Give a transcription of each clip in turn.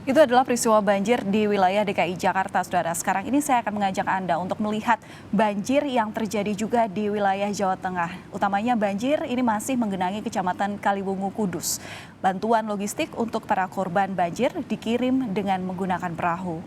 Itu adalah peristiwa banjir di wilayah DKI Jakarta, Saudara. Sekarang ini saya akan mengajak Anda untuk melihat banjir yang terjadi juga di wilayah Jawa Tengah. Utamanya banjir ini masih menggenangi Kecamatan Kaliwungu, Kudus. Bantuan logistik untuk para korban banjir dikirim dengan menggunakan perahu.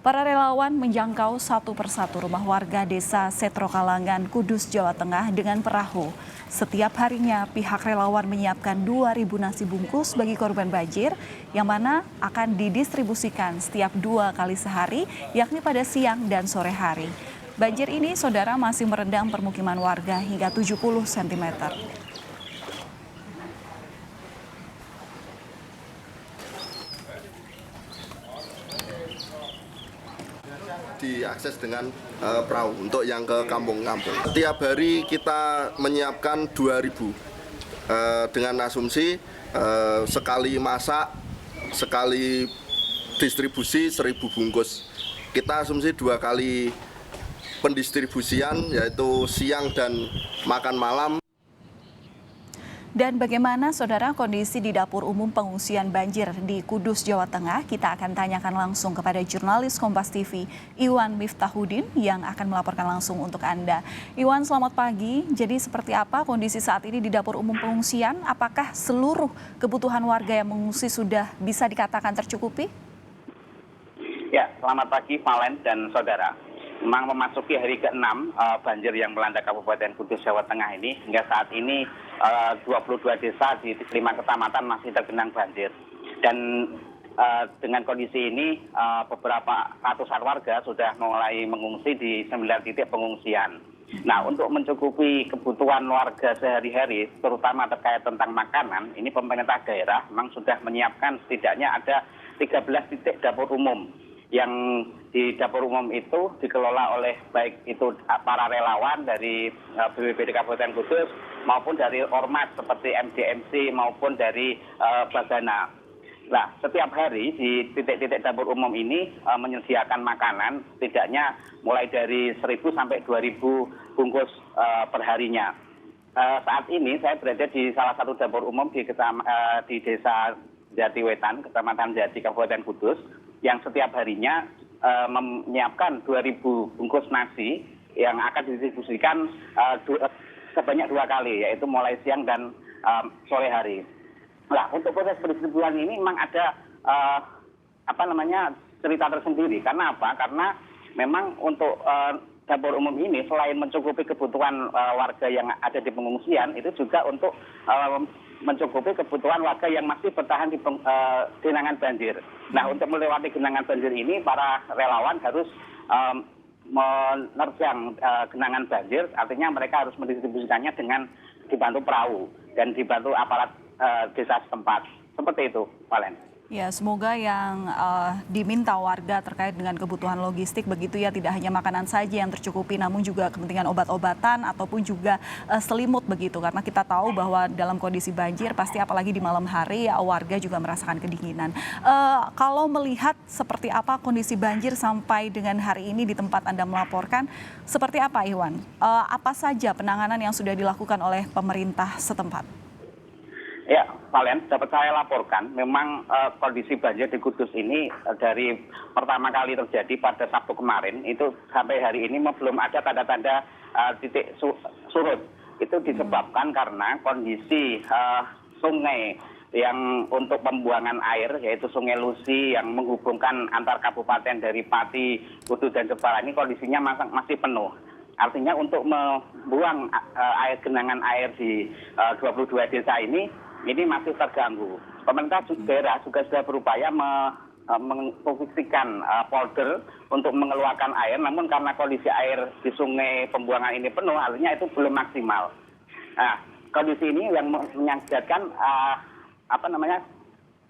Para relawan menjangkau satu persatu rumah warga desa Setro Kalangan, Kudus, Jawa Tengah dengan perahu. Setiap harinya pihak relawan menyiapkan 2.000 nasi bungkus bagi korban banjir yang mana akan didistribusikan setiap 2 kali sehari, yakni pada siang dan sore hari. Banjir ini, Saudara, masih merendam permukiman warga hingga 70 cm. Diakses dengan perahu untuk yang ke kampung-kampung. Tiap hari kita menyiapkan 2.000 dengan asumsi sekali masak, sekali distribusi 1.000 bungkus. Kita asumsi 2 kali pendistribusian, yaitu siang dan makan malam. Dan bagaimana, Saudara, kondisi di dapur umum pengungsian banjir di Kudus, Jawa Tengah? Kita akan tanyakan langsung kepada jurnalis Kompas TV, Iwan Miftahudin, yang akan melaporkan langsung untuk Anda. Iwan, selamat pagi. Jadi seperti apa kondisi saat ini di dapur umum pengungsian? Apakah seluruh kebutuhan warga yang mengungsi sudah bisa dikatakan tercukupi? Ya, selamat pagi Valen dan Saudara. Memang memasuki hari ke-6 banjir yang melanda Kabupaten Kudus, Jawa Tengah ini. Hingga saat ini 22 desa di 5 kecamatan masih tergenang banjir. Dan dengan kondisi ini beberapa ratusan warga sudah mulai mengungsi di 9 titik pengungsian. Nah, untuk mencukupi kebutuhan warga sehari-hari, terutama terkait tentang makanan, ini pemerintah daerah memang sudah menyiapkan setidaknya ada 13 titik dapur umum. Yang di dapur umum itu dikelola oleh baik itu para relawan dari BPBD Kabupaten Kudus maupun dari ormas seperti MDMC maupun dari Bagana. Nah, setiap hari di titik-titik dapur umum ini menyediakan makanan setidaknya mulai dari 1.000 sampai 2.000 bungkus perharinya. Saat ini saya berada di salah satu dapur umum di Desa Jatiwetan, Kecamatan Jati, Kabupaten Kudus, yang setiap harinya menyiapkan 2.000 bungkus nasi yang akan didistribusikan sebanyak 2 kali, yaitu mulai siang dan sore hari. Nah, untuk proses pendistribusian ini memang ada cerita tersendiri. Karena apa? Karena memang untuk dapur umum ini selain mencukupi kebutuhan warga yang ada di pengungsian, itu juga untuk mencukupi kebutuhan warga yang masih bertahan di genangan banjir. Nah, untuk melewati genangan banjir ini, para relawan harus menerjang genangan banjir, artinya mereka harus mendistribusikannya dengan dibantu perahu dan dibantu aparat desa setempat. Seperti itu, Valen. Ya, semoga yang diminta warga terkait dengan kebutuhan logistik begitu ya, tidak hanya makanan saja yang tercukupi, namun juga kepentingan obat-obatan ataupun juga selimut begitu. Karena kita tahu bahwa dalam kondisi banjir pasti apalagi di malam hari ya, warga juga merasakan kedinginan. Kalau melihat seperti apa kondisi banjir sampai dengan hari ini di tempat Anda melaporkan, seperti apa Iwan? Apa saja penanganan yang sudah dilakukan oleh pemerintah setempat? Ya, Valen, dapat saya laporkan, memang kondisi banjir di Kudus ini dari pertama kali terjadi pada Sabtu kemarin, itu sampai hari ini belum ada tanda-tanda titik surut. Itu disebabkan karena kondisi sungai yang untuk pembuangan air, yaitu Sungai Lusi yang menghubungkan antar kabupaten dari Pati, Kudus, dan Jepara ini kondisinya masih penuh. Artinya untuk membuang genangan air di 22 desa ini masih terganggu. Pemerintah daerah juga sudah berupaya memfungsikan polder untuk mengeluarkan air, namun karena kondisi air di sungai pembuangan ini penuh, artinya itu belum maksimal. Nah, kondisi ini yang mengakibatkan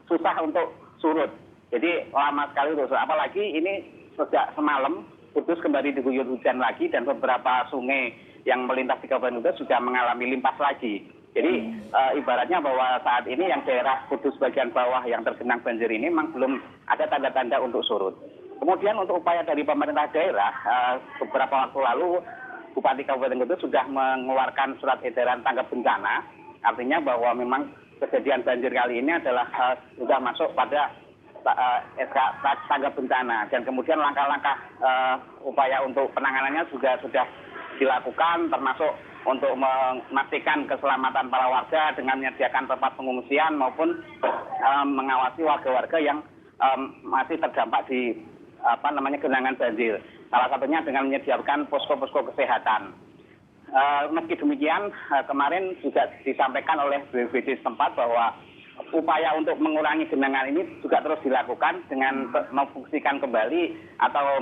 susah untuk surut. Jadi lama sekali terus. Apalagi ini sejak semalam Kudus kembali diguyur hujan lagi dan beberapa sungai yang melintas di Kabupaten Kudus sudah mengalami limpas lagi. Jadi ibaratnya bahwa saat ini yang daerah Kudus bagian bawah yang tergenang banjir ini memang belum ada tanda-tanda untuk surut. Kemudian untuk upaya dari pemerintah daerah, beberapa waktu lalu Bupati Kabupaten Kudus sudah mengeluarkan surat edaran tanggap bencana. Artinya bahwa memang kejadian banjir kali ini adalah sudah masuk pada SK tanggap bencana, dan kemudian langkah-langkah upaya untuk penanganannya juga sudah dilakukan, termasuk untuk memastikan keselamatan para warga dengan menyediakan tempat pengungsian maupun mengawasi warga-warga yang masih terdampak di genangan banjir. Salah satunya dengan menyediakan posko-posko kesehatan. Meski demikian, kemarin juga disampaikan oleh BPBD setempat bahwa upaya untuk mengurangi genangan ini juga terus dilakukan dengan memfungsikan kembali atau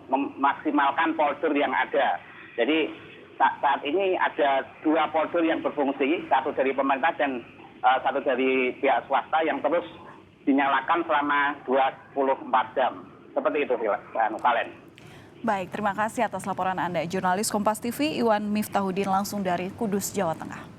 memaksimalkan polder yang ada. Jadi saat ini ada 2 polder yang berfungsi, satu dari pemerintah dan satu dari pihak swasta yang terus dinyalakan selama 24 jam. Seperti itu, Valen. Baik, terima kasih atas laporan Anda. Jurnalis Kompas TV Iwan Miftahudin langsung dari Kudus, Jawa Tengah.